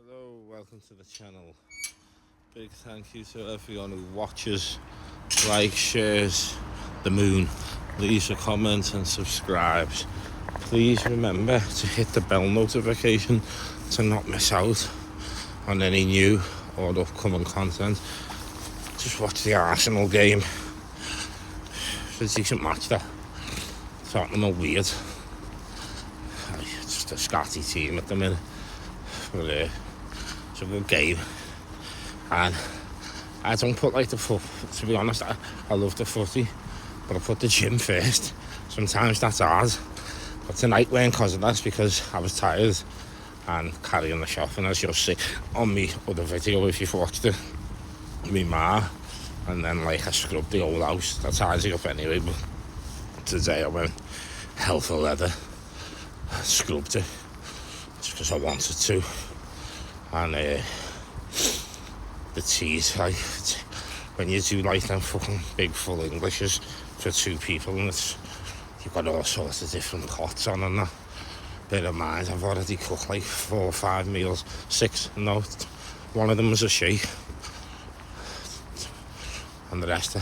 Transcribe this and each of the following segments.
Hello, welcome to the channel. Big thank you to everyone who watches, likes, shares the moon, leaves a comment and subscribes. Please remember to hit the bell notification to not miss out on any new or upcoming content. Just watch the Arsenal game. It's a decent match there. Tottenham are weird. Just a scatty team at the minute. But it's a good game. And I don't put like the foot, to be honest, I love the footy, but I put the gym first. Sometimes that's hard. But tonight weren't because of that, because I was tired and carrying the shopping, as you'll see on me other video if you've watched it. Me ma, and then like I scrubbed the whole house. That ties it up anyway, but today I went hell for leather. Scrubbed it just because I wanted to. And the teas, like when you do like them fucking big full Englishes for two people, and you've got all sorts of different pots on and that. Bear in mind, I've already cooked like 4 or 5 meals, 6, no, one of them was a shite, and the rest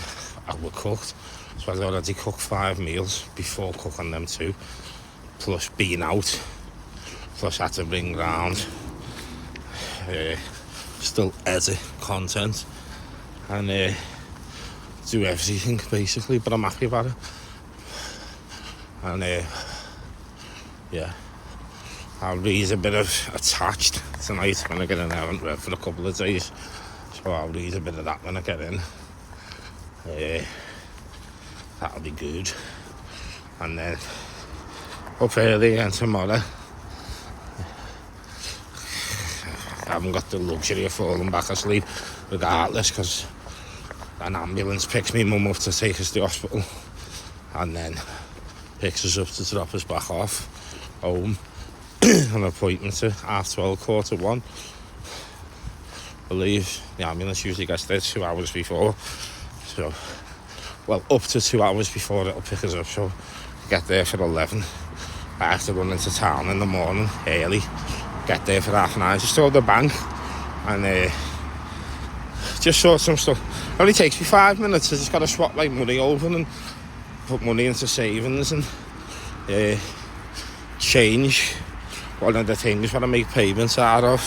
were cooked. So I'd already cooked 5 meals before cooking them 2, plus being out, plus had to bring round still edit content and do everything basically, but I'm happy about it. And yeah, I'll read a bit of Attached tonight when I get in. I haven't read for a couple of days, so I'll read a bit of that when I get in. That'll be good. And then up early again tomorrow. I haven't got the luxury of falling back asleep regardless, because an ambulance picks me mum up to take us to the hospital and then picks us up to drop us back off home. An appointment at 12:30, 1:15. I believe the ambulance usually gets there 2 hours before, so well, up to 2 hours before it'll pick us up, so I get there for 11. I have to run into town in the morning early, get there for half an hour, just to the bank and just sort some stuff. It only takes me 5 minutes. I just got to swap like money over and put money into savings and change one of the things that I make payments out of,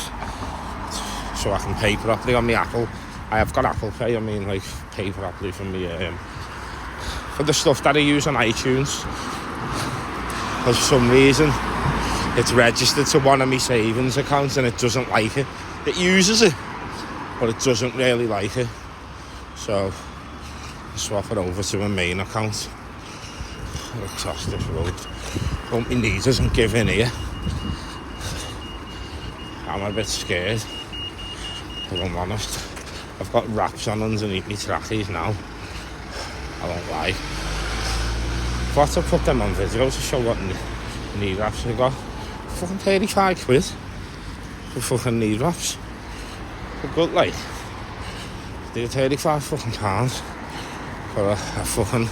so I can pay properly on my Apple. I have got Apple Pay, I mean like pay properly for me for the stuff that I use on iTunes. For some reason it's registered to one of my savings accounts and it doesn't like it. It uses it, but it doesn't really like it. So I swap it over to a main account. Across this road. Hope my knee doesn't give in here. I'm a bit scared, if I'm honest. I've got wraps on underneath my trackies now. I won't lie. I've got to put them on video to show what knee wraps I got. Fucking 35 quid for fucking knee wraps. For good, like, they're 35 fucking pounds for a fucking,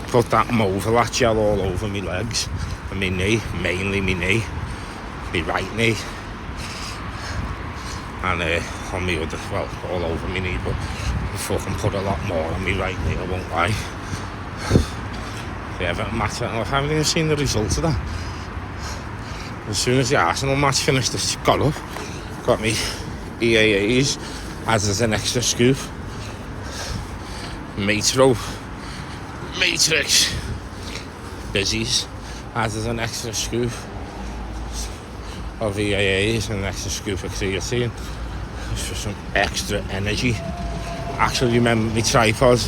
put that Movilat gel all over my legs and my knee, mainly my knee, my right knee, and on my other, well, all over my knee, but I fucking put a lot more on my right knee, I won't lie. The Everton match, I haven't even seen the result of that. As soon as the Arsenal match finished, I just got up, got me EAAs, added an extra scoop, Matrix, Busies, added an extra scoop of EAAs and an extra scoop of creatine, just for some extra energy. Actually remember my tripod,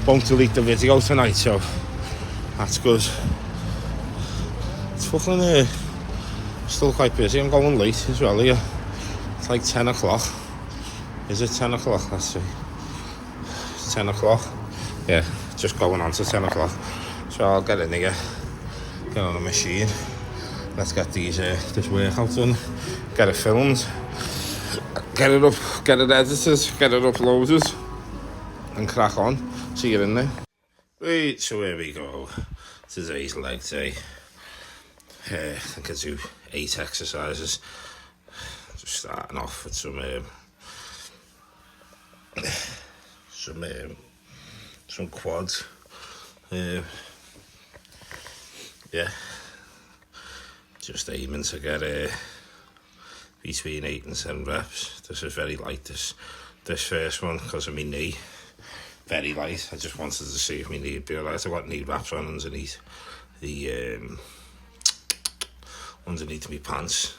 won't delete the video tonight, so that's good. It's fucking still quite busy. I'm going late as well here. It's like 10 o'clock. Is it 10 o'clock? Let's see. It's 10 o'clock. Yeah, just going on to 10 o'clock. So I'll get in here, get on the machine. Let's get this workout done. Get it filmed. Get it up, get it edited, get it uploaded. And crack on. See you in there. Right, so here we go. Today's leg day. I think I do 8 exercises. Just starting off with some quads. Yeah, just aiming to get between 8 and 10 reps. This is very light, this first one, because of my knee. Very light. I just wanted to see if my knee would be alright. I got knee wraps on underneath underneath my pants,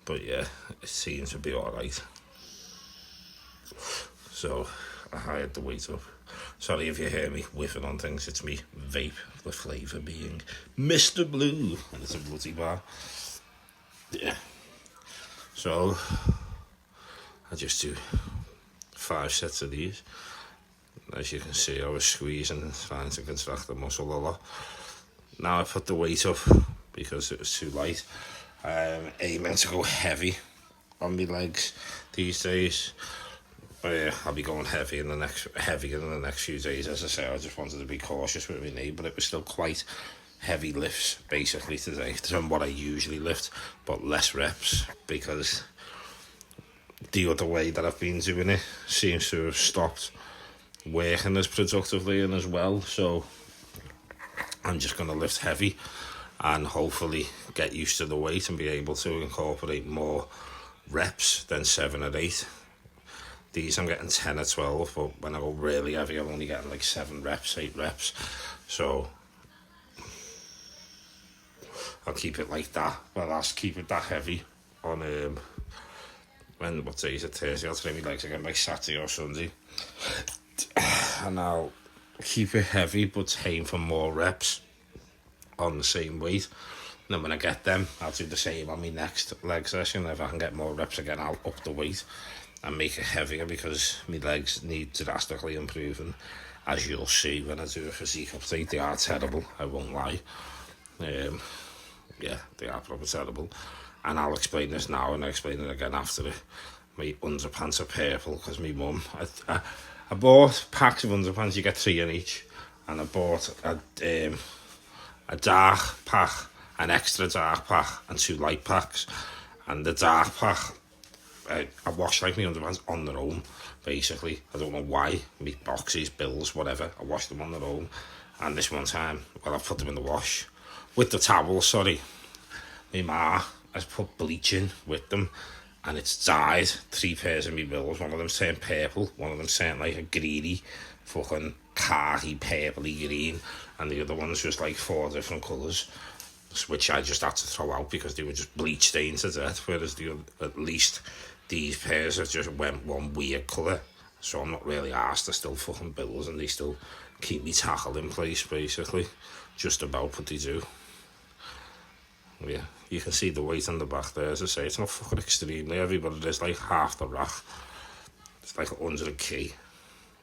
but yeah, it seems to be alright. So I hired the weight up. Sorry if you hear me whiffing on things, it's me vape, the flavour being Mr. Blue, and it's a bloody bar. Yeah, so I just do 5 sets of these. As you can see, I was squeezing and trying to contract the muscle a lot. Now I put the weight up because it was too light. I'm aiming to go heavy on my legs these days. But yeah, I'll be going heavier in the next few days. As I say, I just wanted to be cautious with my knee, but it was still quite heavy lifts basically today than what I usually lift, but less reps, because the other way that I've been doing it seems to have stopped working as productively and as well. So I'm just going to lift heavy and hopefully get used to the weight and be able to incorporate more reps than 7 or 8. These I'm getting 10 or 12, but when I go really heavy I'm only getting like 7 reps, 8 reps. So I'll keep it like that. Well, I'll keep it that heavy on what day is it? Thursday. I'll train my legs again by Saturday or Sunday, and I'll keep it heavy but aim for more reps on the same weight. And then when I get them, I'll do the same on my next leg session. If I can get more reps again, I'll up the weight and make it heavier, because my legs need drastically improving. As you'll see when I do a physique update, they are terrible, I won't lie. Yeah, they are probably terrible. And I'll explain this now and I'll explain it again after it. My underpants are purple because my mum, I bought packs of underpants, you get 3 in each, and I bought a dark pack, an extra dark pack, and 2 light packs. And the dark pack, I washed like my underpants on their own, basically. I don't know why, my boxes, bills, whatever, I washed them on their own. And this one time, well, I put them in the wash, with the towel, sorry. My ma has put bleach in with them, and it's dyed 3 pairs of my bills. One of them turned purple, one of them turned like a greeny, fucking khaki, purpley green, and the other one's just like 4 different colours, which I just had to throw out because they were just bleach stained to death, whereas at least these pairs have just went one weird colour. So I'm not really arsed, they're still fucking bills and they still keep me tackle in place, basically. Just about, but they do. Yeah, you can see the weight on the back there. As I say, it's not fucking extremely heavy, but it is like half the rack. It's like 100 kg.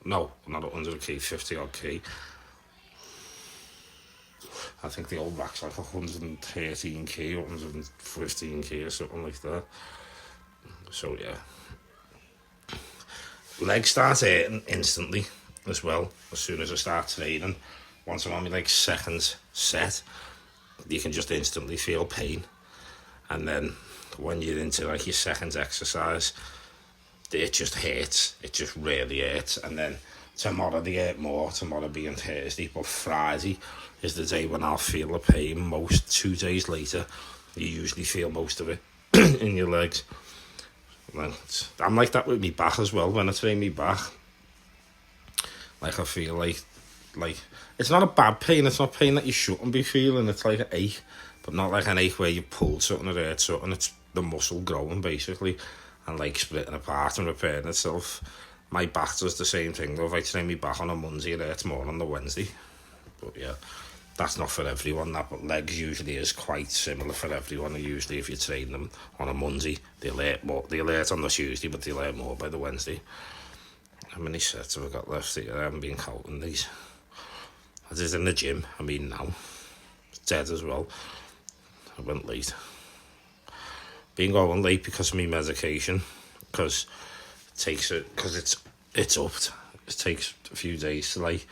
No, not 100 kg, 50 odd kg. I think the old rack's like 113 kg, 115 kg or something like that. So yeah, legs start hurting instantly as well as soon as I start training. Once I'm on my like second set, you can just instantly feel pain. And then when you're into like your second exercise, it just hurts. It just really hurts. And then tomorrow they hurt more, tomorrow being Thursday, but Friday is the day when I'll feel the pain most. 2 days later, you usually feel most of it in your legs. I'm like that with me back as well. When I train me back, like I feel like it's not a bad pain. It's not pain that you shouldn't be feeling. It's like an ache, but not like an ache where you pulled something or hurt something. It's the muscle growing basically, and like splitting apart and repairing itself. My back does the same thing though. If I train me back on a Monday, it hurts more on the Wednesday. But yeah, that's not for everyone, that, but legs usually is quite similar for everyone. Usually if you train them on a Monday, they'll hurt more. They'll hurt on the Tuesday, but they'll hurt more by the Wednesday. How many sets have I got left here? I haven't been counting these. I did in the gym, I mean now. It's dead as well. I went late. Been going late because of my medication, because it's upped. It takes a few days to like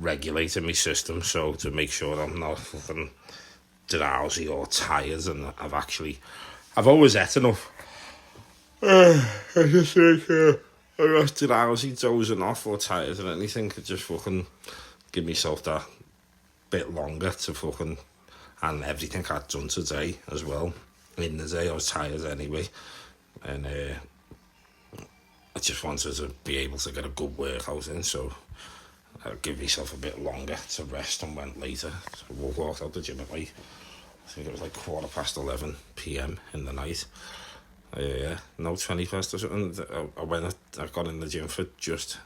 regulate in my system, so to make sure I'm not fucking drowsy or tired, and I've always ate enough. I just think after hours he dozing off or tired or anything, I just fucking give myself that bit longer to fucking, and everything I'd done today as well. In the day I was tired anyway, and I just wanted to be able to get a good workout in, so I'll give myself a bit longer to rest and went later. So we walked out the gym at like, I think it was like 11:15 p.m. in the night. No, 20 past or something. I got in the gym for just,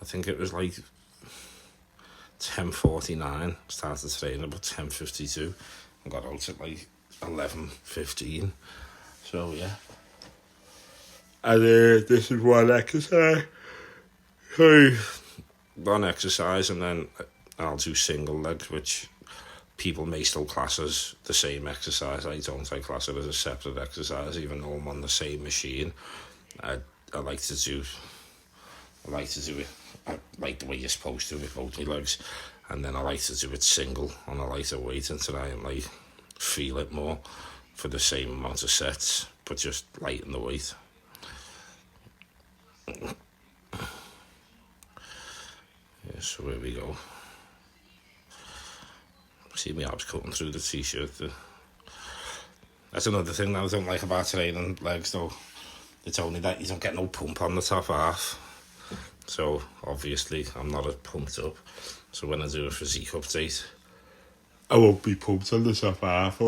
I think it was like 10:49. Started training about 10:52 and got out at like 11:15. So yeah. And this is one exercise. One exercise, and then I'll do single legs, which people may still class as the same exercise. I don't. I class it as a separate exercise, even though I'm on the same machine. I like to do it. I like the way you're supposed to with both my legs, and then I like to do it single on a lighter weight and try and like feel it more for the same amount of sets, but just lighten the weight. Yeah, so here we go. See my abs cutting through the t-shirt. That's another thing that I don't like about training legs though. It's only that you don't get no pump on the top half. So obviously I'm not as pumped up. So when I do a physique update, I won't be pumped on the top half.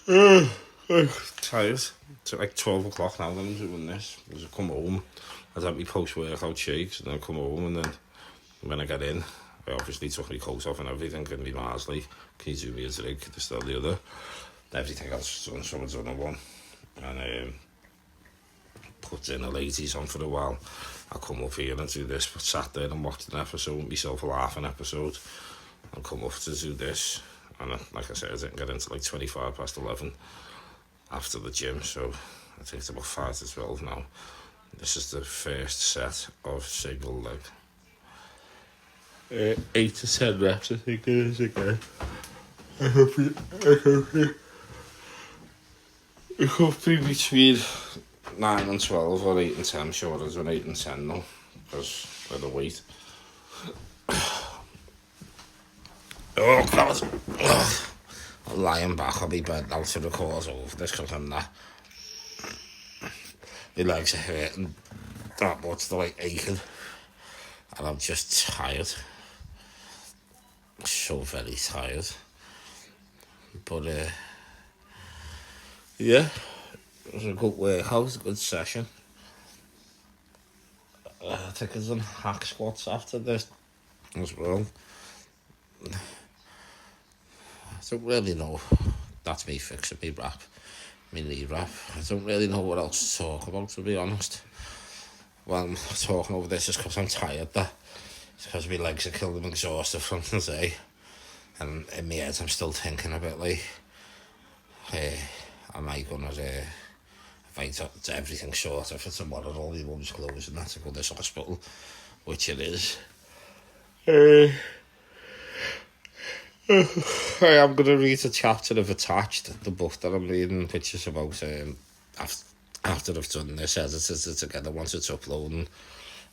I'm tired. It's like 12 o'clock now that I'm doing this. As I come home, I'd have my post-workout shakes, and then I come home, and then when I get in, I obviously took my coat off and everything, and my Mars like, can you do me a drink, this, that, the other. Everything else done, so I've done a one. And put dinner ladies on for a while. I'll come up here and do this, but sat there and watched an episode with myself, a laughing episode, and come up to do this. And like I said, I didn't get into like 11:25 after the gym, so I think it's about 5 to 12 now. This is the first set of single leg. 8 to 10 reps, I think it is again. It could be between 9 and 12 or 8 and 10. I'm sure it's 8 and 10 now, because of the weight. Oh God! I'm lying back on my bed now to record over this because I'm not. My legs are hurting that much, they're like aching, and I'm just tired. So very tired. But yeah, it was a good workout, a good session. I think I've done hack squats after this as well. I don't really know. That's me fixing me knee wrap. I don't really know what else to talk about, to be honest. Well, I'm talking over this is because I'm tired. It's because my legs are killing, I'm exhausted from the day. And in my head, I'm still thinking a bit like, am I gonna, if I do everything sorted for tomorrow, all my mum's clothes and that to go to this hospital, which it is. I am going to read a chapter of Attached, the book that I'm reading, which is about, after I've done this, edited it together, once it's uploading,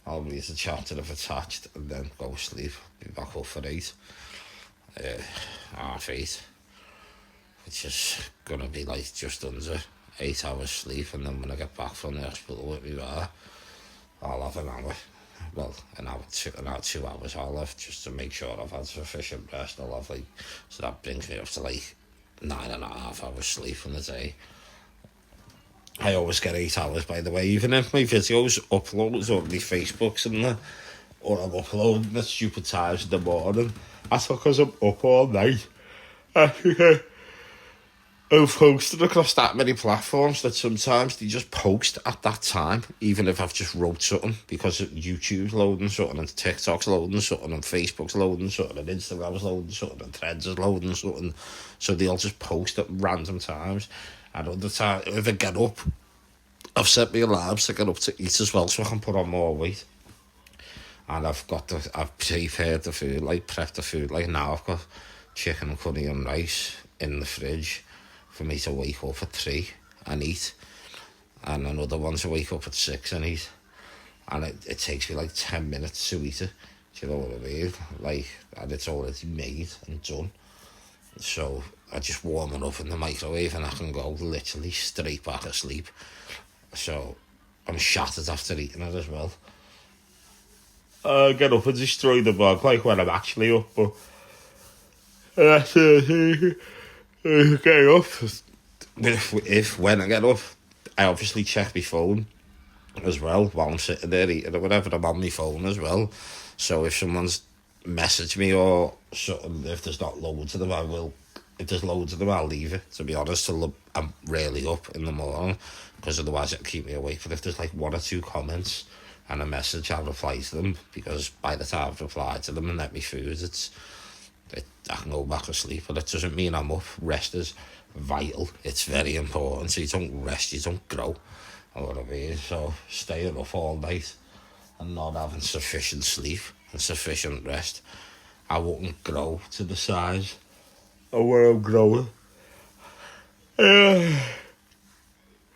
I'll read a chapter of Attached and then go sleep, be back up for 8, half 8, which is going to be like just under 8 hours sleep, and then when I get back from the hospital with me bar, I'll have an hour. Well, an hour, 2 hours I'll have, just to make sure I've had sufficient rest. I'll have so that brings me up to 9.5 hours sleep in the day. I always get 8 hours, by the way, even if my videos uploads on my Facebooks and that, or I'm uploading at stupid times in the morning. That's because I'm up all night. I've posted across that many platforms that sometimes they just post at that time, even if I've just wrote something, because YouTube's loading something, and TikTok's loading something, and Facebook's loading something, and Instagram's loading something, and Threads is loading something. So they'll just post at random times. And other times, if I get up, I've set my alarms to get up to eat as well, so I can put on more weight. And I've prepared the food, prepped the food. Now I've got chicken, curry and rice in the fridge for me to wake up at 3 and eat. and another one to wake up at 6 and eat. And it takes me like 10 minutes to eat it. Do you know what I mean? Like, and it's already made and done. So I just warm it up in the microwave and I can go literally straight back asleep. So I'm shattered after eating it as well. I get up and destroy the bug like when I'm actually up, but that's getting up. If when I get up, I obviously check my phone as well while I'm sitting there eating or whatever. I'm on my phone as well. So if someone's messaged me or something, if there's not loads of them, I will. If there's loads of them, I'll leave it, to be honest, till I'm really up in the morning, because otherwise it'll keep me awake. But if there's like 1 or 2 comments and a message, I'll reply to them, because by the time I've replied to them and let me food, I can go back to sleep. But it doesn't mean I'm up. Rest is vital. It's very important. So you don't rest, you don't grow. You know what I mean? So staying up all night and not having sufficient sleep and sufficient rest, I wouldn't grow to the size of where I'm growing.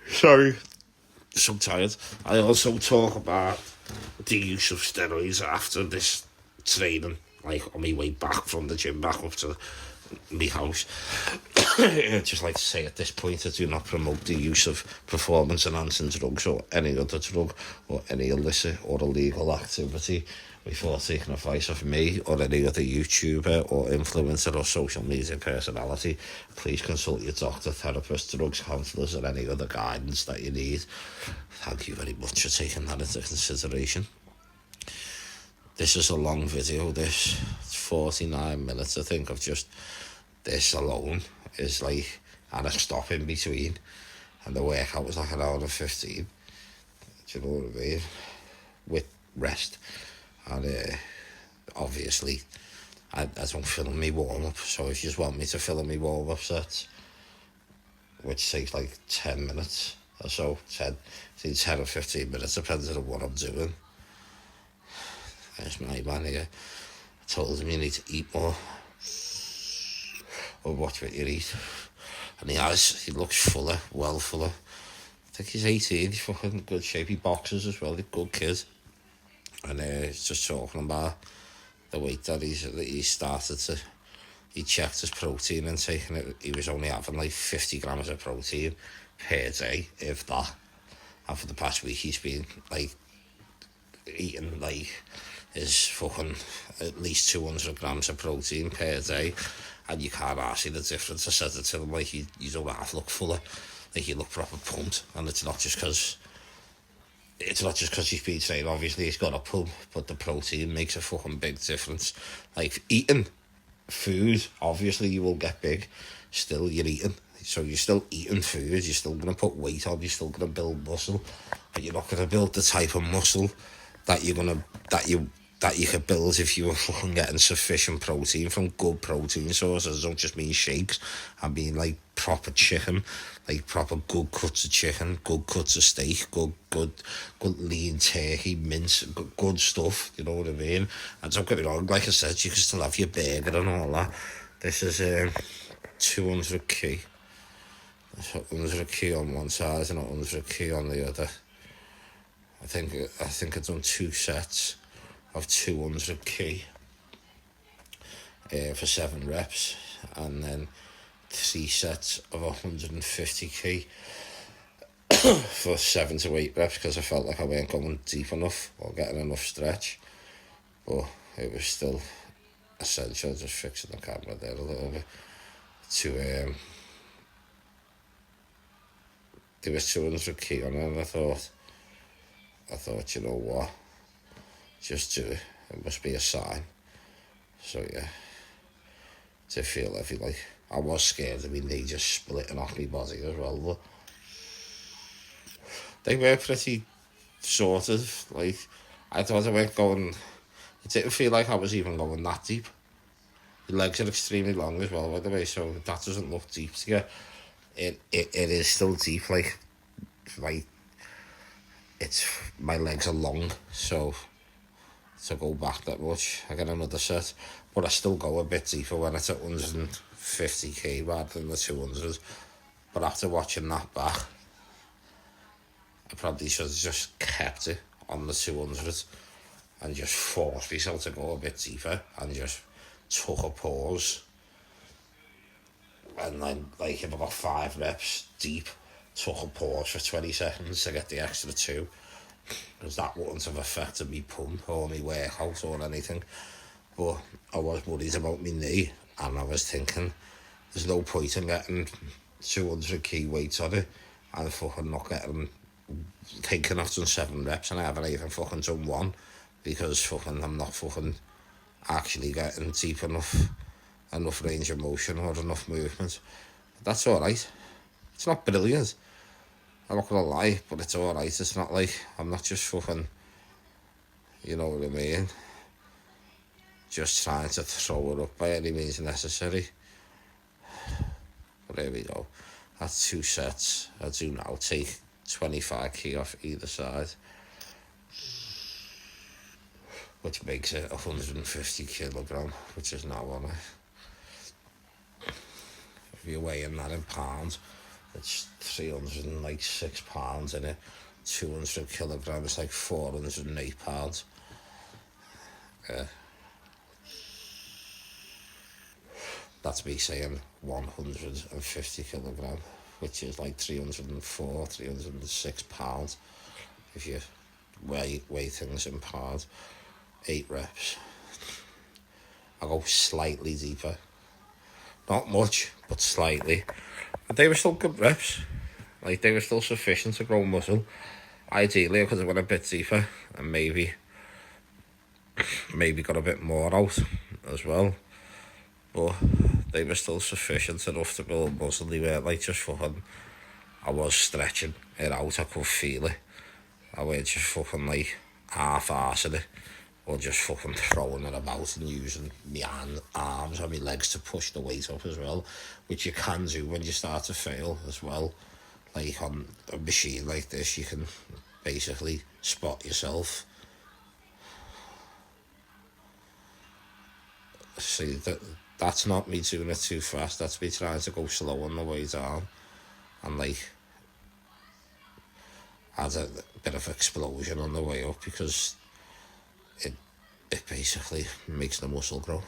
Sorry, so tired. I also talk about the use of steroids after this training, like on my way back from the gym back up to my house. I'd just like to say at this point, I do not promote the use of performance enhancing drugs or any other drug or any illicit or illegal activity before taking advice of me or any other YouTuber or influencer or social media personality. Please consult your doctor, therapist, drugs counsellors or any other guidance that you need. Thank you very much for taking that into consideration. This is a long video, it's 49 minutes, I think, of just this alone is like, and a stop in between, and the workout was like an hour and 15. Do you know what I mean? With rest. And obviously, I don't film me warm-up, so if you just want me to film me warm-up sets, which takes like 10 minutes or so, 10 or 15 minutes, depending on what I'm doing. There's my man here. I told him you need to eat more, or watch what you eat. And he looks fuller, well fuller. I think he's 18, he's fucking good shape. He boxes as well, he's a good kid. And he's just talking about the weight that he started to, he checked his protein intake, and he was only having like 50 grams of protein per day, if that. And for the past week he's been like eating like his fucking at least 200 grams of protein per day, and you can't ask see the difference. I said it to him, like, you don't half look fuller, like you look proper pumped. And it's not just because he's been saying, obviously he's got a pump, but the protein makes a fucking big difference. Like, eating food, obviously you will get big, still you're eating, so you're still eating food, you're still going to put weight on, you're still going to build muscle, but you're not going to build the type of muscle that you could build if you were fucking getting sufficient protein from good protein sources. I don't just mean shakes, I mean like proper chicken, like proper good cuts of chicken, good cuts of steak, good lean turkey, mince, good stuff, you know what I mean? And don't get me wrong, like I said, you can still have your burger and all that. This is 200 key. That's 100 key on one side and 100 key on the other. I think I've done 2 sets of 200 key for 7 reps, and then 3 sets of 150 key for 7 to 8 reps, because I felt like I weren't going deep enough or getting enough stretch, but it was still essential. Just fixing the camera there a little bit to there was 200 key on it, and I thought, you know what, just do it. It must be a sign. So yeah, to feel heavy, like, I was scared of my knee just splitting off my body as well, but they were pretty sorted. Like, I thought I weren't going, it didn't feel like I was even going that deep. The legs are extremely long as well, by the way, so that doesn't look deep to you. It is still deep, like it's, my legs are long, so to go back that much, I get another set, but I still go a bit deeper when it's at 150 kg rather than the 200. But after watching that back, probably should have just kept it on the 200 and just forced myself to go a bit deeper and just took a pause. And then, like, if I got 5 reps deep, took a pause for 20 seconds to get the extra 2. Because that wouldn't have affected me pump or my workout or anything. But I was worried about my knee, and I was thinking, there's no point in getting 200 key weights on it and fucking not getting, thinking I've done 7 reps and I haven't even fucking done 1, because fucking I'm not fucking actually getting deep enough range of motion or enough movement. That's alright. It's not brilliant, I'm not gonna lie, but it's alright. It's not like I'm not just fucking, you know what I mean, just trying to throw it up by any means necessary. But there we go. That's 2 sets. I do now take 25 key off either side, which makes it 150 kilogram, which is now on it. If you're weighing that in pounds, it's 306 pounds in it. 200 kilograms, like 408 pounds. That's me saying 150 kilogram, which is like 304, 306 pounds if you weigh things in pounds. 8 reps. I go slightly deeper. Not much, but slightly. But they were still good reps. Like, they were still sufficient to grow muscle. Ideally, I could have went a bit deeper and maybe got a bit more out as well. But they were still sufficient enough to build muscle. They weren't like just fucking, I was stretching it out, I could feel it. I weren't just fucking like half-arsing it, or just fucking throwing it about and using my arms and my legs to push the weight up as well, which you can do when you start to fail as well. Like on a machine like this, you can basically spot yourself. See, that's not me doing it too fast, that's me trying to go slow on the way down and like add a bit of explosion on the way up, because it basically makes the muscle grow.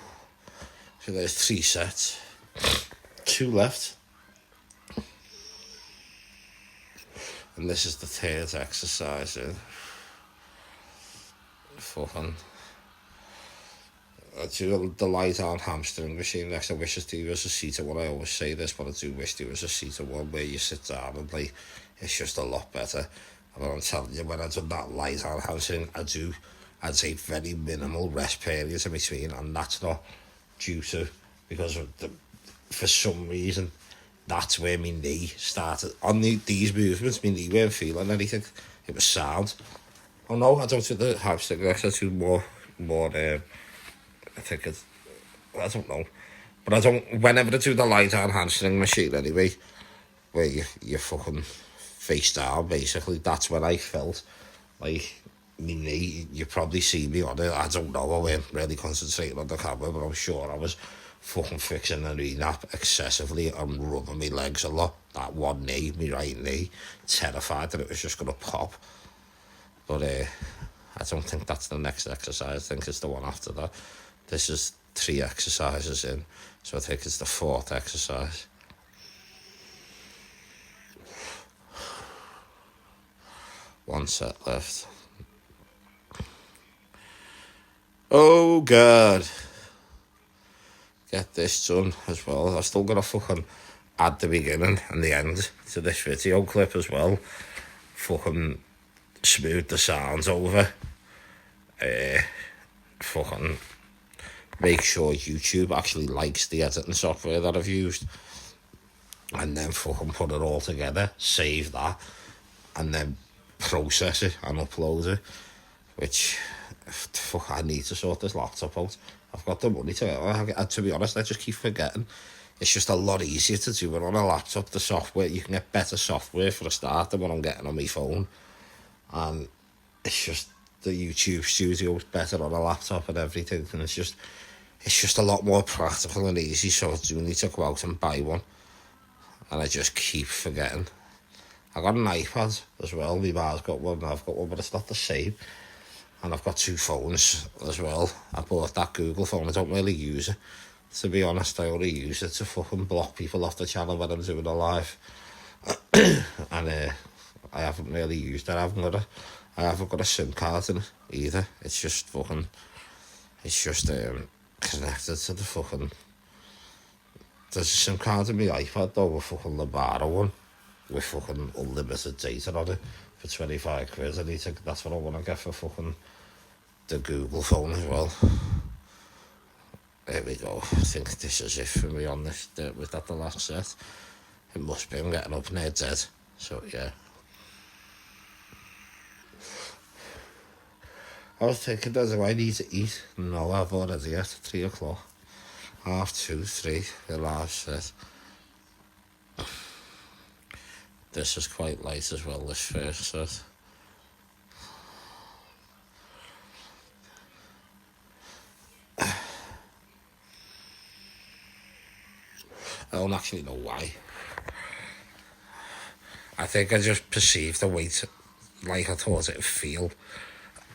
So there's 3 sets, 2 left, and this is the 3rd exercise. Fucking, I do the light arm hamstring machine next. I wish there was a seated one. I always say this, but I do wish there was a seated one where you sit down and like, it's just a lot better. But I'm telling you, when I do that light arm hamstring, I'd say very minimal rest periods in between, and that's not due to, because of for some reason, that's where my knee started. On these movements, my knee weren't feeling anything. It was sound. Oh no, I don't do the hamstring, I do more, I think it's, I don't know. But I don't, whenever I do the light arm hamstring machine anyway, where you fucking face down, basically, that's when I felt like my knee, you probably see me on it, I don't know, I weren't really concentrating on the camera, but I'm sure I was fucking fixing the knee nap excessively and rubbing my legs a lot. That one knee, my right knee, terrified that it was just going to pop. But I don't think that's the next exercise, I think it's the one after that. This is 3 exercises in, so I think it's the 4th exercise. One set left. Oh God. Get this done as well. I've still got to fucking add the beginning and the end to this video clip as well. Fucking smooth the sounds over. Fucking make sure YouTube actually likes the editing software that I've used, and then fucking put it all together, save that, and then process it and upload it, which, fuck, I need to sort this laptop out. I've got the money to be honest, I just keep forgetting. It's just a lot easier to do it on a laptop. The software, you can get better software for a start than what I'm getting on my phone, and it's just, the YouTube studio is better on a laptop and everything, and it's just a lot more practical and easy, so I do need to go out and buy one, and I just keep forgetting. I got an iPad as well. My bar's got one, I've got one, but it's not the same. And I've got 2 phones as well. I bought that Google phone. I don't really use it. To be honest, I only use it to fucking block people off the channel when I'm doing a live. And I haven't really used it. I haven't got a SIM card in it either. It's just fucking... It's just connected to the fucking... There's a SIM card in my iPad though, with fucking the Barra one. With fucking unlimited data on it. For 25 quid. I need to... That's what I want to get for fucking... the Google phone as well. There we go. I think this is it for me on this. Was that the last set? It must be. I'm getting up near dead. So yeah. I was thinking, do I need to eat? No, I've already at 3 o'clock. 2:30, 3, the last set. This is quite light as well, this first set. I don't actually know why. I think I just perceived the weight like I thought it'd feel.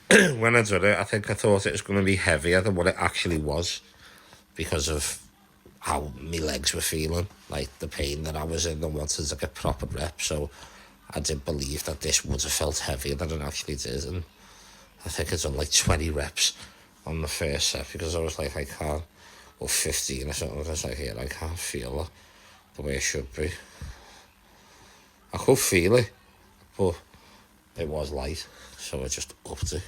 When I did it, I think I thought it was going to be heavier than what it actually was. Because of how my legs were feeling. Like the pain that I was in and wanted to get proper rep. So I did believe that this would have felt heavier than it actually did. And I think it's done like 20 reps on the first set. Because I was like, I can't. Or 15 or something. I was like, yeah, I can't feel it the way it should be. I could feel it, but it was light, so I just upped it.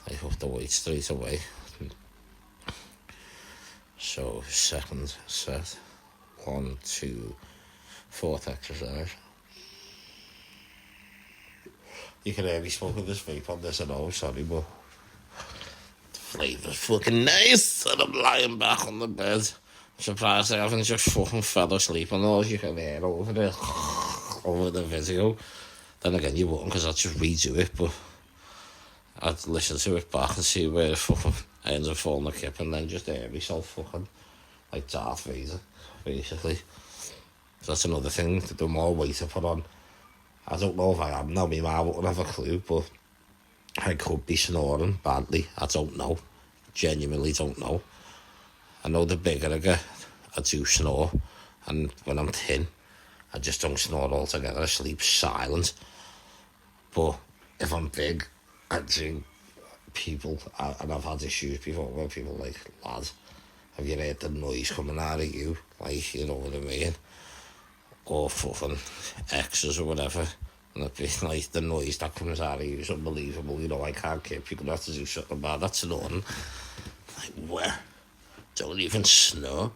I upped the weight straight away. So second set, 1, 2, 4th exercise. You can hear me smoking this vape on this, I know, sorry, but the flavour's fucking nice, and I'm lying back on the bed. I'm surprised I haven't just fucking fell asleep, and all you can hear over the video. Then again, you wouldn't, because I'd just redo it, but I'd listen to it back and see where the fucking I ended up falling a kip, and then just hear myself fucking like Darth Vader, basically. So that's another thing, the more weight I put on. I don't know if I am now, my mum wouldn't have a clue, but I could be snoring badly. I don't know. Genuinely don't know. I know the bigger I get, I do snore. And when I'm thin, I just don't snore altogether. I sleep silent. But if I'm big, I do people, and I've had issues before where people like, lad, have you heard the noise coming out of you? Like, you know what I mean? Or fucking exes or whatever. And it'd be like, the noise that comes out of you is unbelievable. You know, I can't keep. You're going to have to do something about that. That's annoying. Like, where? Don't even snore.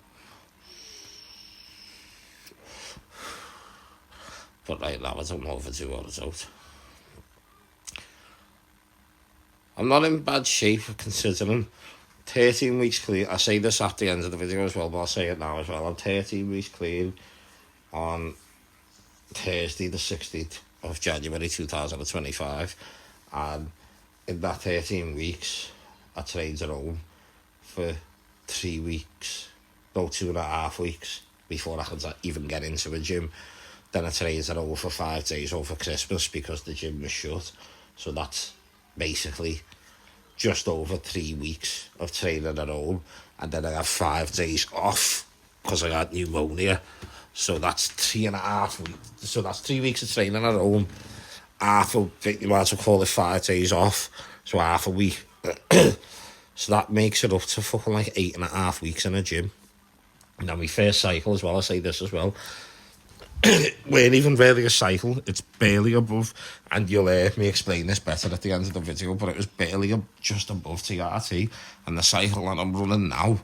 But right now, I don't know if I do what it's out. I'm not in bad shape considering 13 weeks clean. I say this at the end of the video as well, but I'll say it now as well. I'm 13 weeks clean on Thursday the 16th of January 2025, and in that 13 weeks I trained at home for 3 weeks, no, 2.5 weeks before I could even get into a gym. Then I trained at home for 5 days over Christmas because the gym was shut. So that's basically just over 3 weeks of training at home, and then I have 5 days off because I got pneumonia. So that's 3.5 weeks. So that's 3 weeks of training at home. Half a, you might as well call it 5 days off. So half a week. So that makes it up to fucking like 8.5 weeks in a gym. And then my first cycle as well, I say this as well, weren't even really a cycle. It's barely above, and you'll hear me explain this better at the end of the video, but it was barely just above TRT. And the cycle that I'm running now,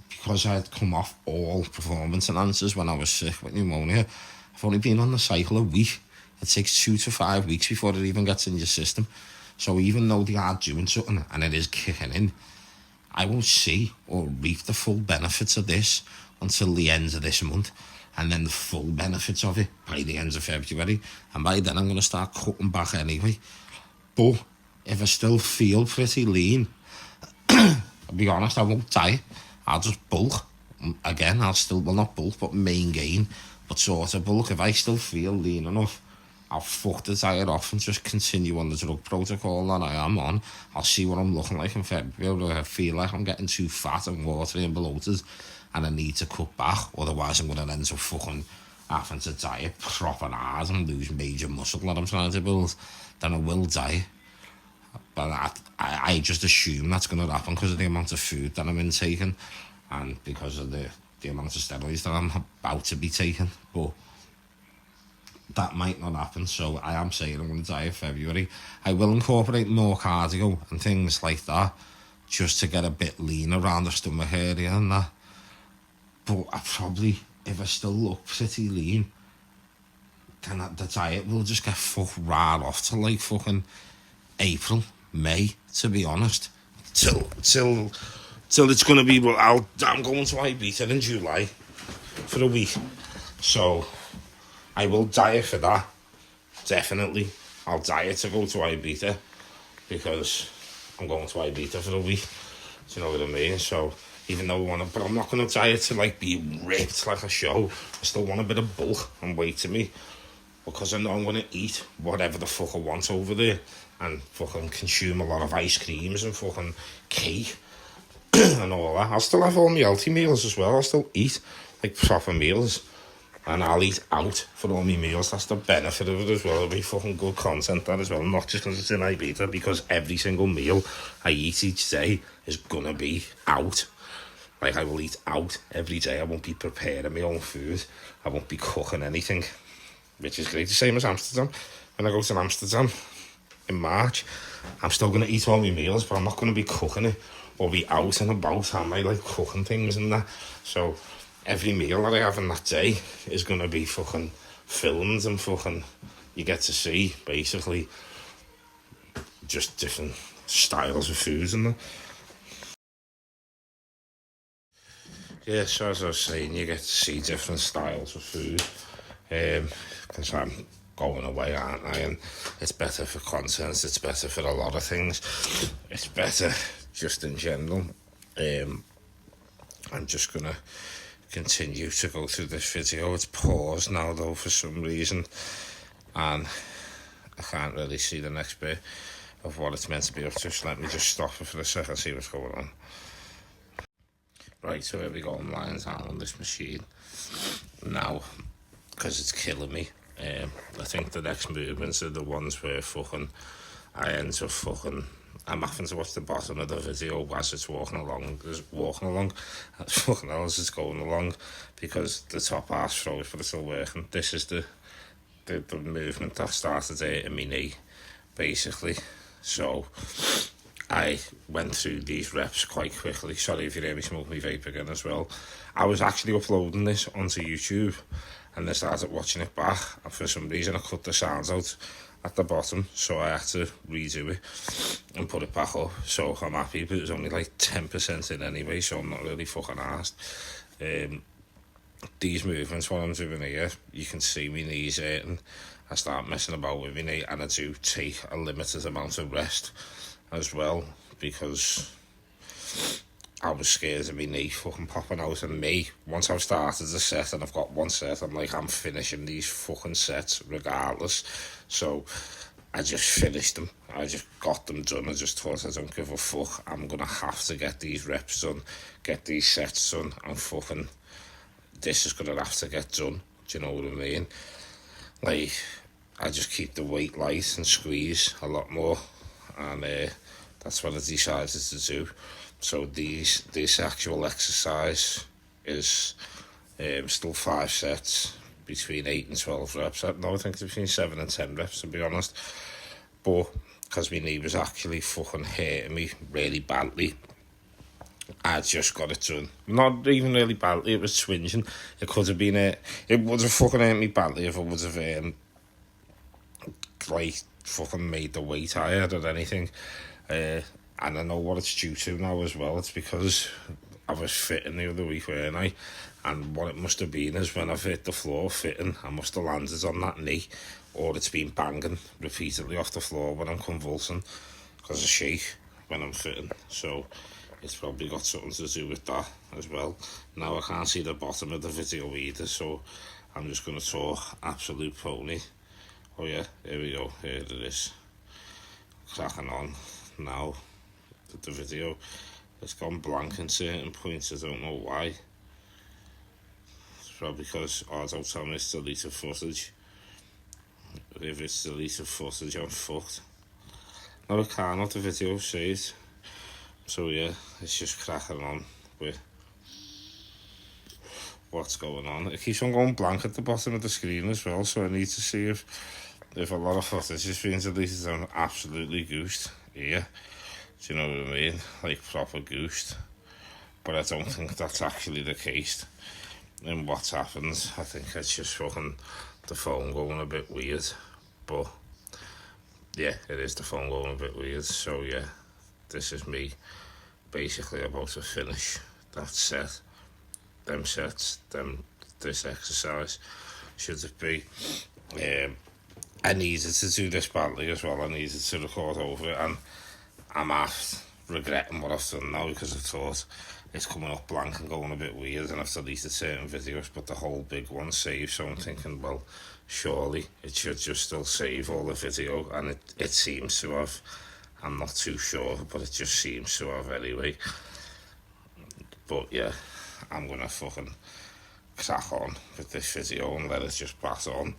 because I had come off all performance enhancers when I was sick with pneumonia, I've only been on the cycle a week. It takes 2 to 5 weeks before it even gets in your system. So even though they are doing something and it is kicking in, I won't see or reap the full benefits of this until the end of this month, and then the full benefits of it by the end of February. And by then I'm going to start cutting back anyway. But if I still feel pretty lean, I'll be honest, I won't diet. I'll just bulk. Again, I'll still, well, not bulk, but main gain. But sort of bulk, if I still feel lean enough, I'll fuck the diet off and just continue on the drug protocol that I am on. I'll see what I'm looking like in February. I feel like I'm getting too fat and watery and bloated and I need to cut back, otherwise I'm going to end up fucking having to diet proper hard and lose major muscle that I'm trying to build. Then I will die. But I just assume that's going to happen because of the amount of food that I'm intaking and because of the amount of steroids that I'm about to be taking. But that might not happen, so I am saying I'm going to die in February. I will incorporate more cardio and things like that just to get a bit lean around the stomach area and that. But I probably, if I still look pretty lean, then the diet will just get fucked right off to like fucking April, May, to be honest. Till it's going to be, well, I'm going to Ibiza in July for a week. So I will diet for that, definitely. I'll diet to go to Ibiza because I'm going to Ibiza for a week. Do you know what I mean? So even though but I'm not going to diet to like be ripped like a show. I still want a bit of bulk and weight to me because I know I'm going to eat whatever the fuck I want over there and fucking consume a lot of ice creams and fucking cake and all that. I'll still have all my healthy meals as well. I'll still eat like proper meals. And I'll eat out for all my meals. That's the benefit of it as well. It'll be fucking good content that as well. Not just because it's in Ibiza, because every single meal I eat each day is gonna be out. Like, I will eat out every day. I won't be preparing my own food. I won't be cooking anything, which is great. The same as Amsterdam. When I go to Amsterdam in March, I'm still gonna eat all my meals, but I'm not gonna be cooking it or be out and about. Am I like cooking things and that? So every meal that I have in that day is going to be fucking filmed and fucking you get to see basically just different styles of foods and that. Yeah, so as I was saying, you get to see different styles of food because I'm going away, aren't I? And it's better for content, it's better for a lot of things, it's better just in general. I'm just going to continue to go through this video. It's paused now though for some reason and I can't really see the next bit of what it's meant to be up to, so let me just stop it for a second and see what's going on. Right, so here we go. I'm lying down on this machine now because it's killing me. I think the next movements are the ones where fucking I end up fucking I'm having to watch the bottom of the video as it's walking along as fucking hell as it's going along because the top half's froze but it's still working. This is the movement that started there in my knee basically. So I went through these reps quite quickly. Sorry if you hear me smoke my vape again as well. I was actually uploading this onto YouTube and I started watching it back and for some reason I cut the sounds out at the bottom, so I had to redo it and put it back up. So I'm happy, but it was only like 10% in anyway, so I'm not really fucking arsed. These movements, what I'm doing here, you can see my knees hurting. I start messing about with my knee, and I do take a limited amount of rest as well because I was scared of my knee fucking popping out. And me, once I've started the set and I've got one set, I'm like, I'm finishing these fucking sets regardless. So I just finished them. I just got them done. I just thought, I don't give a fuck. I'm gonna have to get these reps done, get these sets done, and fucking this is gonna have to get done. Do you know what I mean? Like, I just keep the weight light and squeeze a lot more, and that's what I decided to do. So this actual exercise is still 5 sets between 8 and 12 reps. No, I think it's between 7 and 10 reps to be honest. But because my knee was actually fucking hurting me really badly, I just got it done. Not even really badly, it was twinging. It could have been it would have fucking hurt me badly if I would have like fucking made the weight higher or anything. And I know what it's due to now as well. It's because I was fitting the other week, weren't I? And what it must have been is when I've hit the floor fitting, I must have landed on that knee, or it's been banging repeatedly off the floor when I'm convulsing because I shake when I'm fitting. So it's probably got something to do with that as well. Now I can't see the bottom of the video either, so I'm just going to talk absolute pony. Oh yeah, here we go, here it is. Cracking on now. The video, it's gone blank in certain points, I don't know why. It's probably because auto tell me it's deleted footage. If it's deleted footage, I'm fucked. No, I can't have the video saved. So yeah, it's just cracking on with what's going on. It keeps on going blank at the bottom of the screen as well, so I need to see if a lot of footage is being deleted. I'm absolutely goosed here. Do you know what I mean? Like proper goosed. But I don't think that's actually the case. And what's happened, I think it's just fucking the phone going a bit weird. But yeah, it is the phone going a bit weird. So yeah, this is me basically about to finish that set. Them sets, this exercise, should it be. I needed to do this badly as well. I needed to record over it, and I'm half regretting what I've done now, because I thought it's coming up blank and going a bit weird, and I've deleted certain videos, but the whole big one saved. So I'm thinking, well, surely it should just still save all the video, and it seems to have. I'm not too sure, but it just seems to have anyway. But yeah, I'm gonna fucking crack on with this video and let it just pass on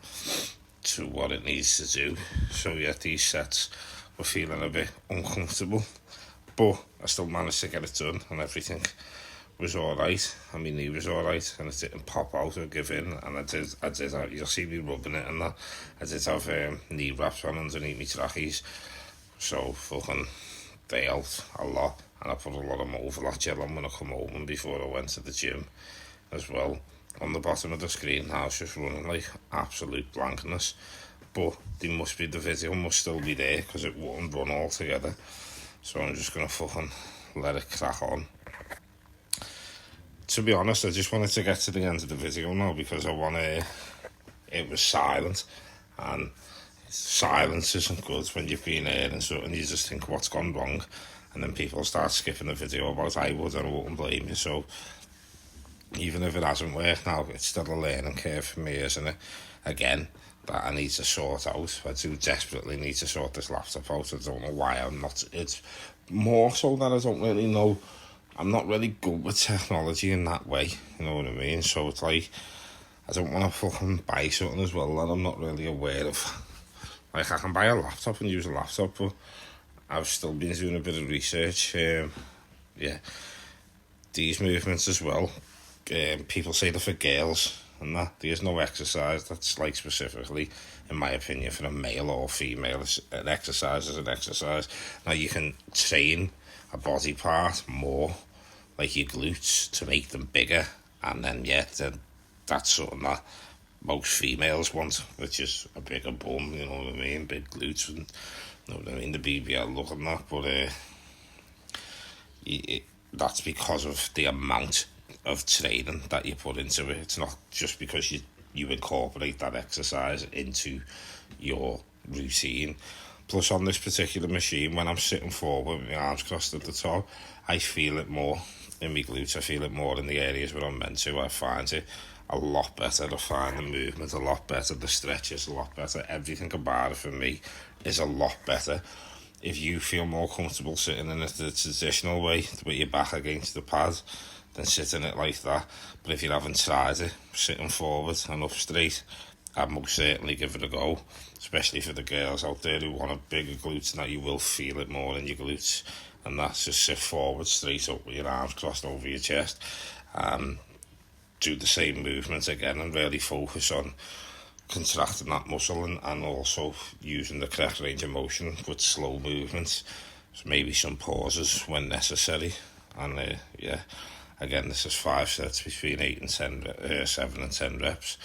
to what it needs to do. So yeah, these sets were feeling a bit uncomfortable, but I still managed to get it done, and everything was alright. I mean, he was alright, and it didn't pop out or give in, and I did, you'll see me rubbing it and that. I did have knee wraps on underneath my trackies, so fucking they helped a lot. And I put a lot of Movilat gel on when I come home and before I went to the gym as well. On the bottom of the screen now it's just running like absolute blankness, but the video must still be there, because it wouldn't run all together. So I'm just gonna fucking let it crack on. To be honest, I just wanted to get to the end of the video now, because it was silent, and silence isn't good when you've been here and so, and you just think what's gone wrong, and then people start skipping the video about I wouldn't blame you. So even if it hasn't worked now, it's still a learning curve for me, isn't it? Again, that I need to sort out. I do desperately need to sort this laptop out. I don't know why I'm not. It's more so that I don't really know. I'm not really good with technology in that way, you know what I mean? So it's like, I don't want to fucking buy something as well that I'm not really aware of. Like, I can buy a laptop and use a laptop, but I've still been doing a bit of research. Yeah, these movements as well. People say they're for girls, and that there's no exercise that's like specifically, in my opinion, for a male or female. An exercise is an exercise. Now you can train a body part more, like your glutes, to make them bigger, and then that's something that most females want, which is a bigger bum, you know what I mean, big glutes, and you know what I mean, the BBL look and that. But that's because of the amount of training that you put into it. It's not just because you incorporate that exercise into your routine. Plus, on this particular machine, when I'm sitting forward with my arms crossed at the top, I feel it more in my glutes. I feel it more in the areas where I'm meant to. I find it a lot better. I find the movement a lot better. The stretch is a lot better. Everything about it for me is a lot better. If you feel more comfortable sitting in it the traditional way, with your back against the pad, then sit in it like that. But if you haven't tried it, sitting forward and up straight, I'd most certainly give it a go, especially for the girls out there who want a bigger glutes, and that you will feel it more in your glutes. And that's just sit forward straight up with your arms crossed over your chest, and do the same movement again, and really focus on contracting that muscle, and also using the correct range of motion with slow movements, so maybe some pauses when necessary. And yeah, again, this is 5 sets between 7 and 10 reps,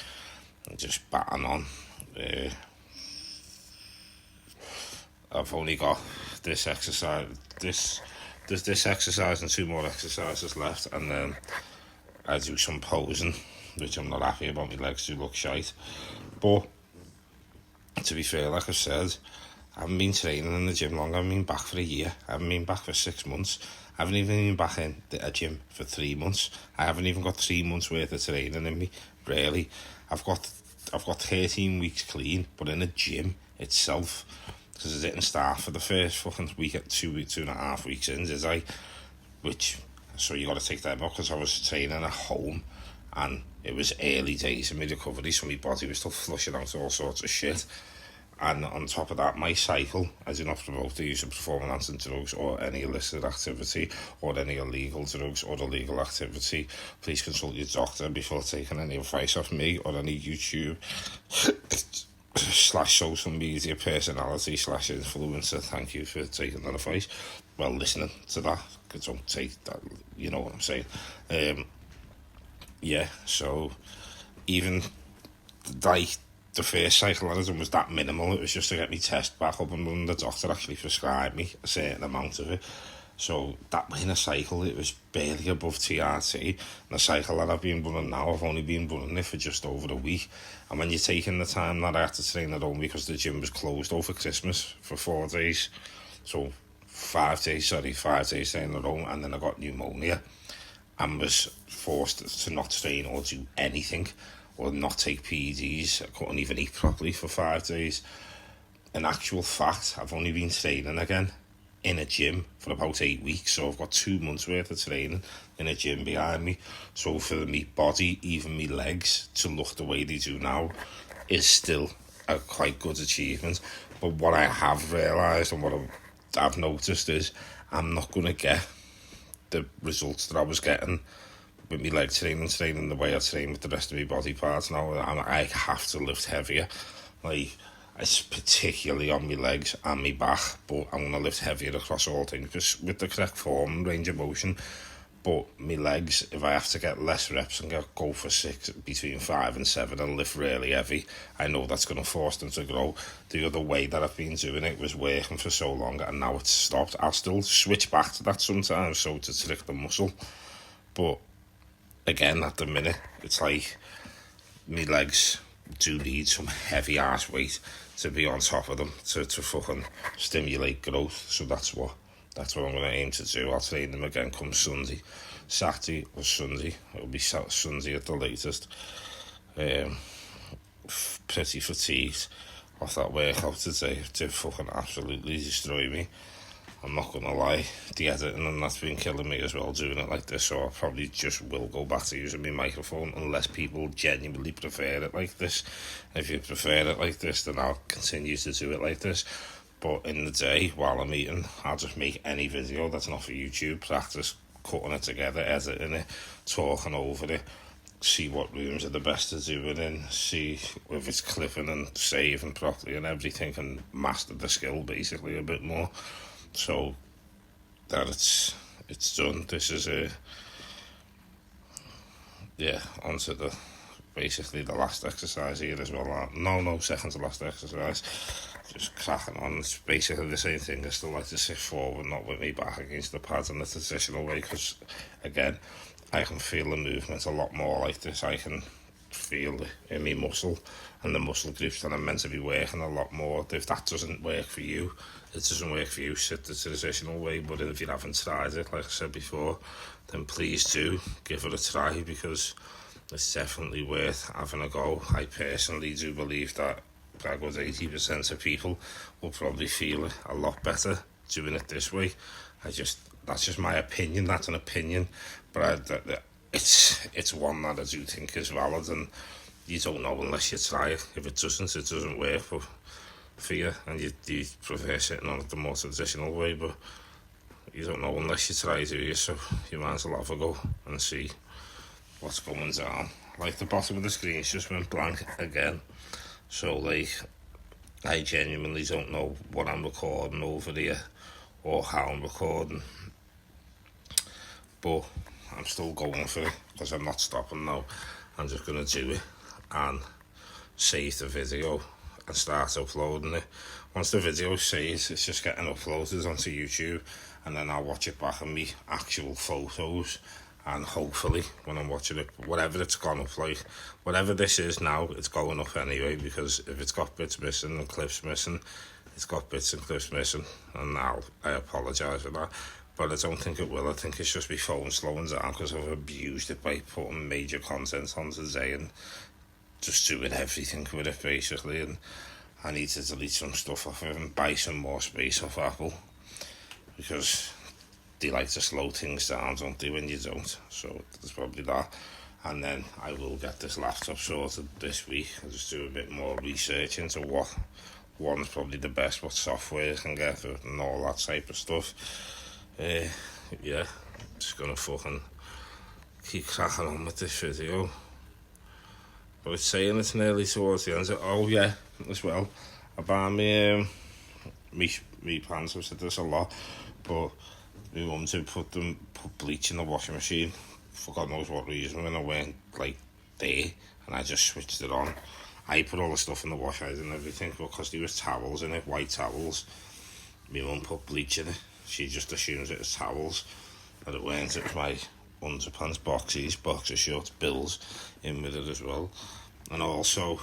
and just batten on. I've only got this exercise, there's this exercise and 2 more exercises left, and then I do some posing, which I'm not happy about. My legs do look shite, but to be fair, like I said, I haven't been training in the gym long. I haven't been back for a year. I haven't been back for 6 months. I haven't even been back in a gym for 3 months. I haven't even got 3 months worth of training in me, really. I've got 13 weeks clean, but in a gym itself, because I didn't start for the first fucking week at 2.5 weeks in, did I? So you got to take that out, because I was training at home, and it was early days in my recovery, so my body was still flushing out all sorts of shit. And on top of that, my cycle, I do not promote the use of performance-enhancing drugs or any illicit activity or any illegal drugs or illegal activity. Please consult your doctor before taking any advice off me or any YouTube / social media personality / influencer. Thank you for taking that advice. Well, listening to that, because don't take that, you know what I'm saying. Yeah, so even like the first cycle I done was that minimal. It was just to get me test back up and running. The doctor actually prescribed me a certain amount of it. So that in a cycle, it was barely above TRT. And the cycle that I've been running now, I've only been running it for just over a week. And when you're taking the time that I had to train at home, because the gym was closed over Christmas for 4 days, so 5 days training at home, and then I got pneumonia and was forced to not train or do anything, or not take PEDs. I couldn't even eat properly for 5 days. In actual fact, I've only been training again in a gym for about 8 weeks, so I've got 2 months worth of training in a gym behind me. So for me body, even me legs, to look the way they do now is still a quite good achievement. But what I have realised and what I've noticed is I'm not going to get the results that I was getting with my leg training the way I train with the rest of my body parts now. I have to lift heavier, like it's particularly on my legs and my back, but I'm going to lift heavier across all things because with the correct form and range of motion. But my legs, if I have to get less reps and go for 6, between 5 and 7 and lift really heavy, I know that's going to force them to grow. The other way that I've been doing it was working for so long, and now it's stopped. I'll still switch back to that sometimes, so to trick the muscle. But again, at the minute, it's like my legs do need some heavy ass weight to be on top of them to fucking stimulate growth. So that's what I'm going to aim to do. I'll train them again come Sunday, Saturday or Sunday. It'll be Sunday at the latest. Pretty fatigued off that workout today. It did fucking absolutely destroy me. I'm not going to lie, the editing and that's been killing me as well, doing it like this, so I probably just will go back to using my microphone unless people genuinely prefer it like this. If you prefer it like this, then I'll continue to do it like this. But in the day, while I'm eating, I'll just make any video that's not for YouTube, practice cutting it together, editing it, talking over it, see what rooms are the best to do it in, see if it's clipping and saving properly and everything, and master the skill basically a bit more. So that it's done. This is onto the basically the last exercise here as well. No, second to last exercise. Just cracking on. It's basically the same thing. I still like to sit forward, not with me back against the pads in the traditional way, because again, I can feel the movement a lot more like this. I can feel it in my muscle and the muscle groups that I'm meant to be working a lot more. If that doesn't work for you, it doesn't work for you, sit the traditional way. But if you haven't tried it, like I said before, then please do give it a try, because it's definitely worth having a go. I personally do believe that a good 80% of people will probably feel it a lot better doing it this way. That's just my opinion. That's an opinion, but it's one that I do think is valid, and you don't know unless you try it. If it doesn't work for you, and you prefer sitting on it the more traditional way, but you don't know unless you try, do you? So you might as well have a go and see what's going down. Like the bottom of the screen just went blank again, so like I genuinely don't know what I'm recording over here or how I'm recording, but I'm still going for it because I'm not stopping now. I'm just going to do it and save the video and start uploading it. Once the video saves, it's just getting uploaded onto YouTube, and then I'll watch it back on me actual photos, and hopefully when I'm watching it, whatever it's gone up like, whatever this is now, it's going up anyway, because if it's got bits missing and clips missing, it's got bits and clips missing, and now I apologise for that. But I don't think it will. I think it's just my phone slowing down because I've abused it by putting major content on today and just doing everything with it basically, and I need to delete some stuff off it and buy some more space off Apple, because they like to slow things down, don't they, when you don't? So there's probably that. And then I will get this laptop sorted this week. I'll just do a bit more research into what one's probably the best, what software I can get, and all that type of stuff. Yeah, just gonna fucking keep cracking on with this video. But it's saying it's nearly towards the end. Oh yeah, as well. About me pants, I've said this a lot, but my mum to put bleach in the washing machine for God knows what reason when I went like there, and I just switched it on. I put all the stuff in the wash and everything, because there was towels in it, white towels. My mum put bleach in it. She just assumes it was towels, but it weren't. It was my underpants, boxer shorts, bills in with it as well. And also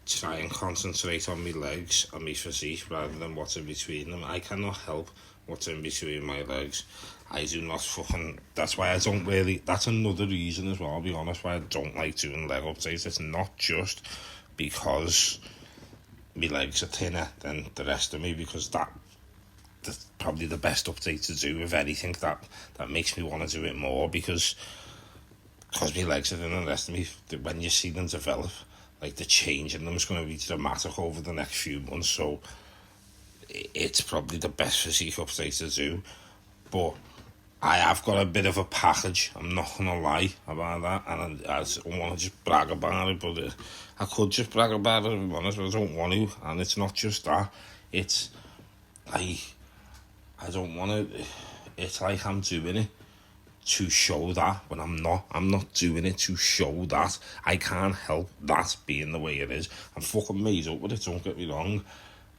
try and concentrate on my legs and my physique rather than what's in between them. I cannot help what's in between my legs. I do not fucking... That's why I don't really... That's another reason as well, I'll be honest, why I don't like doing leg updates. It's not just because my legs are thinner than the rest of me, because that's probably the best update to do with anything. That makes me want to do it more, because my legs are thinner than the rest of me. When you see them develop, like, the change in them is going to be dramatic over the next few months. So it's probably the best physique update to do. But I have got a bit of a package, I'm not going to lie about that, and I don't want to just brag about it, but I could just brag about it, to be honest, but I don't want to. And it's not just that, it's I don't want to. It's like I'm doing it to show that, when I'm not doing it to show that. I can't help that being the way it is. I'm fucking made up with it, don't get me wrong,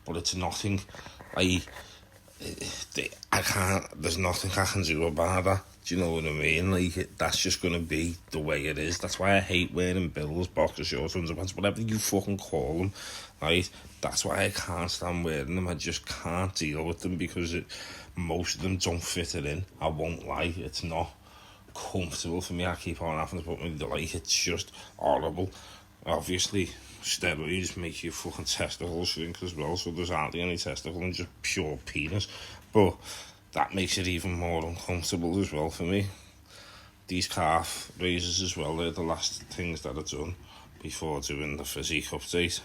but it's nothing. I can't, there's nothing I can do about that. Do you know what I mean? Like, that's just gonna be the way it is. That's why I hate wearing bills, boxer shorts, underpants, whatever you fucking call them, right? That's why I can't stand wearing them. I just can't deal with them, because most of them don't fit it in. I won't lie, it's not comfortable for me. I keep on having to put me, like, it's just horrible. Obviously, steroids make your fucking testicles shrink as well, so there's hardly any testicle and just pure penis. But that makes it even more uncomfortable as well for me. These calf raises as well, they're the last things that I've done before doing the physique update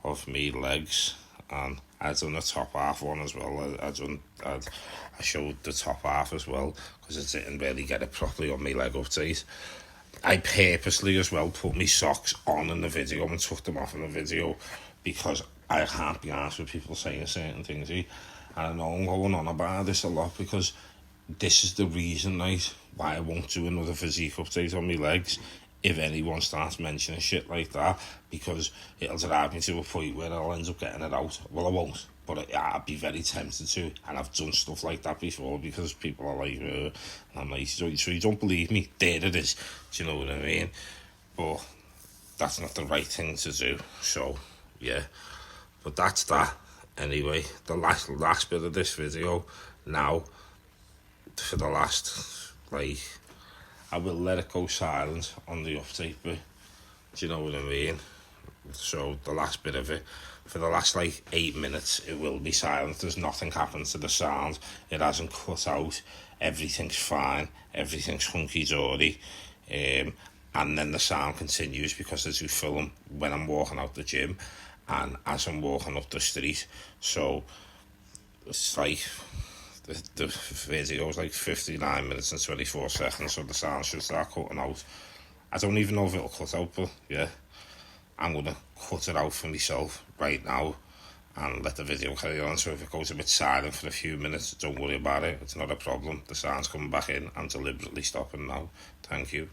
of me legs. And I've done the top half one as well. I showed the top half as well, because I didn't really get it properly on my leg update. I purposely as well put my socks on in the video and took them off in the video, because I can't be arsed with people saying certain things. And I know I'm going on about this a lot, because this is the reason, right, why I won't do another physique update on my legs if anyone starts mentioning shit like that, because it'll drive me to a point where I'll end up getting it out. Well, I won't, but I'd be very tempted to, and I've done stuff like that before, because people are like, and I'm like, so you don't believe me? There it is. Do you know what I mean? But that's not the right thing to do. So yeah, but that's that. Anyway, the last bit of this video now, for the last, like, I will let it go silent on the update bit. Do you know what I mean? So the last bit of it, for the last like 8 minutes, it will be silent. There's nothing happened to the sound. It hasn't cut out. Everything's fine. Everything's hunky-dory. And then the sound continues, because I do film when I'm walking out the gym and as I'm walking up the street. So it's like the video is like 59 minutes and 24 seconds, so the sound should start cutting out. I don't even know if it'll cut out, but yeah, I'm gonna cut it out for myself right now and let the video carry on. So if it goes a bit silent for a few minutes, don't worry about it, it's not a problem. The sound's coming back in. I'm deliberately stopping now. Thank you.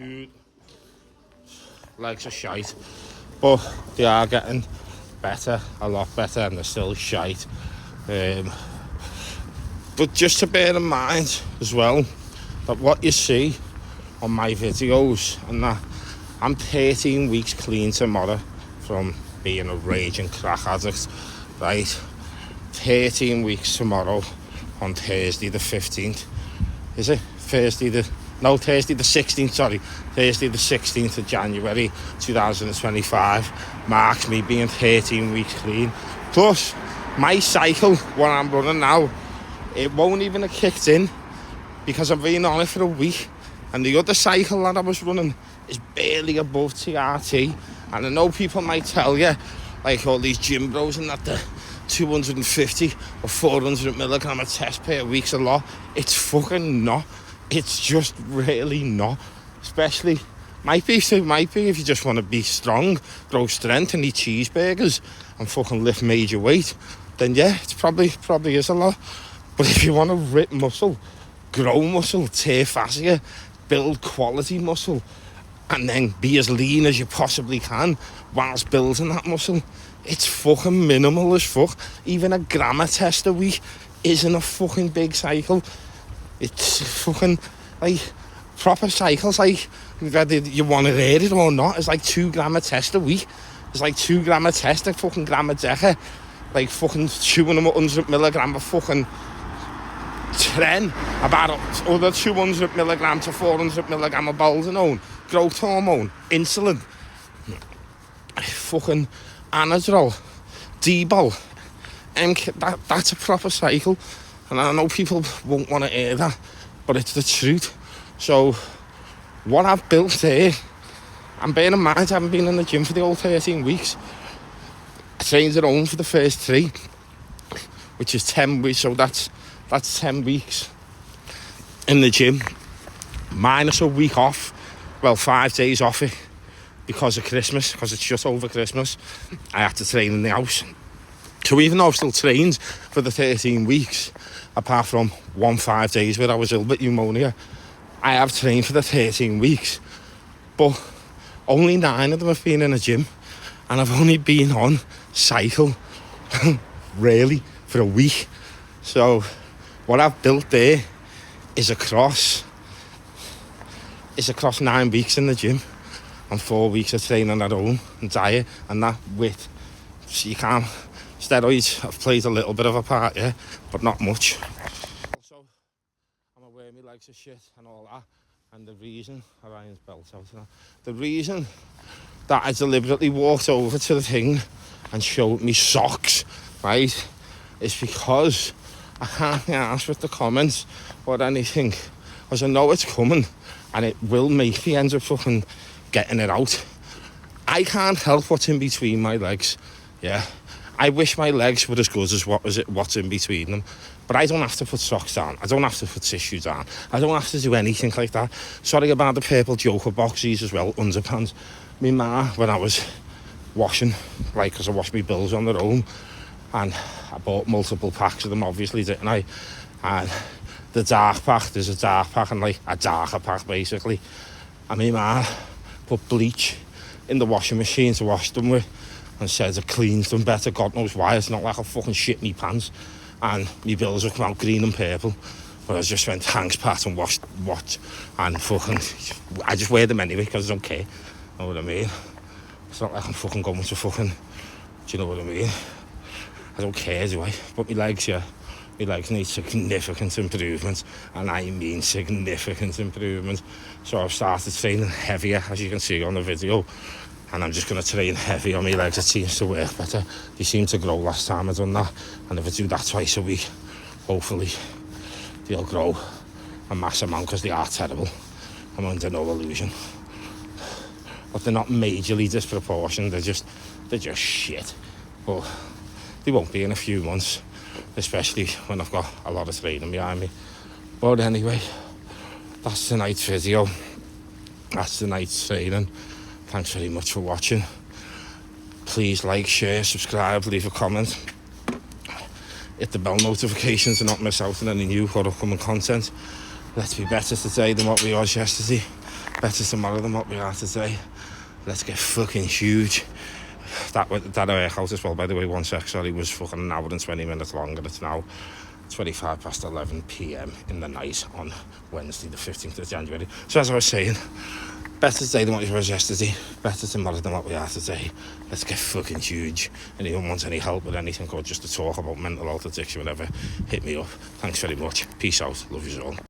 good. Legs are shite, but they are getting better, a lot better, and they're still shite. But just to bear in mind as well that what you see on my videos and that I'm 13 weeks clean tomorrow from being a raging crack addict, right? 13 weeks tomorrow on Thursday the 15th. Is it? Thursday the 16th, sorry. Thursday the 16th of January 2025 marks me being 13 weeks clean. Plus, my cycle, what I'm running now, it won't even have kicked in because I've been on it for a week. And the other cycle that I was running is barely above TRT. And I know people might tell you, like all these gym bros and that, the 250 or 400 milligram of test per week's a lot. It's fucking not. It's just really not. Especially, might be if you just want to be strong, grow strength and eat cheeseburgers and fucking lift major weight, then yeah, it's probably is a lot. But if you want to rip muscle, grow muscle, tear fascia, build quality muscle, and then be as lean as you possibly can whilst building that muscle, it's fucking minimal as fuck. Even a gram of test a week isn't a fucking big cycle. It's fucking like proper cycles, like whether you want to hear it or not, it's like 2 gram of test a week. It's like 2 gram of test, a fucking gram of deca, like fucking chewing them 100 milligram of fucking tren, about other 200 milligram to 400 milligram of balzanone, growth hormone, insulin, fucking anadrol, D-bol. That's a proper cycle. And I know people won't want to hear that, but it's the truth. So, what I've built there, and bearing in mind I haven't been in the gym for the whole 13 weeks. I trained at home for the first 3, which is 10 weeks, so that's 10 weeks in the gym, minus a week off, well, 5 days off it, because of Christmas, because it's just over Christmas. I had to train in the house. So even though I've still trained for the 13 weeks, apart from 5 days where I was ill with pneumonia, I have trained for the 13 weeks. But only 9 of them have been in a gym, and I've only been on cycle, really, for a week. So what I've built there is across 9 weeks in the gym and 4 weeks of training at home and diet, and that with, so you can't, steroids have played a little bit of a part, yeah, but not much. Also, I'm aware my legs are shit and all that, and the reason, Orion's belt out now, the reason that I deliberately walked over to the thing and showed me socks, right, is because I can't be arsed with the comments or anything, because I know it's coming and it will make me end up fucking getting it out. I can't help what's in between my legs, yeah. I wish my legs were as good as what's in between them, but I don't have to put socks down. I don't have to put tissue down. I don't have to do anything like that. Sorry about the purple Joker boxies as well, underpants. My ma, when I was washing, like, because I washed my bills on their own, and I bought multiple packs of them, obviously, didn't I? And the dark pack, there's a dark pack and like a darker pack, basically. And my ma put bleach in the washing machine to wash them with, and says it cleans them better. God knows why. It's not like I fucking shit me pants and my bills will come out green and purple, but I just went thanks Pat and washed and fucking I just wear them anyway because I don't care, know what I mean? It's not like I'm fucking going to fucking, do you know what I mean? I don't care, do I? But my legs, yeah, my legs need significant improvement, and I mean significant improvement. So I've started training heavier, as you can see on the video, and I'm just going to train heavy on my legs. It seems to work better. They seem to grow last time I done that, and if I do that twice a week, hopefully they'll grow a mass amount, because they are terrible. I'm under no illusion. But they're not majorly disproportionate, they're just shit. But they won't be in a few months, especially when I've got a lot of training behind me. But anyway, that's tonight's video. That's tonight's training. Thanks very much for watching. Please like, share, subscribe, leave a comment. Hit the bell notifications to not miss out on any new or upcoming content. Let's be better today than what we was yesterday. Better tomorrow than what we are today. Let's get fucking huge. That workout as well, by the way, one sec, sorry, was fucking an hour and 20 minutes long, and it's now 25 past 11 p.m. in the night on Wednesday the 15th of January. So as I was saying, better today than what we were yesterday, better tomorrow than what we are today. Let's get fucking huge. Anyone wants any help with anything or just to talk about mental health, addiction, whatever, hit me up. Thanks very much. Peace out. Love you all.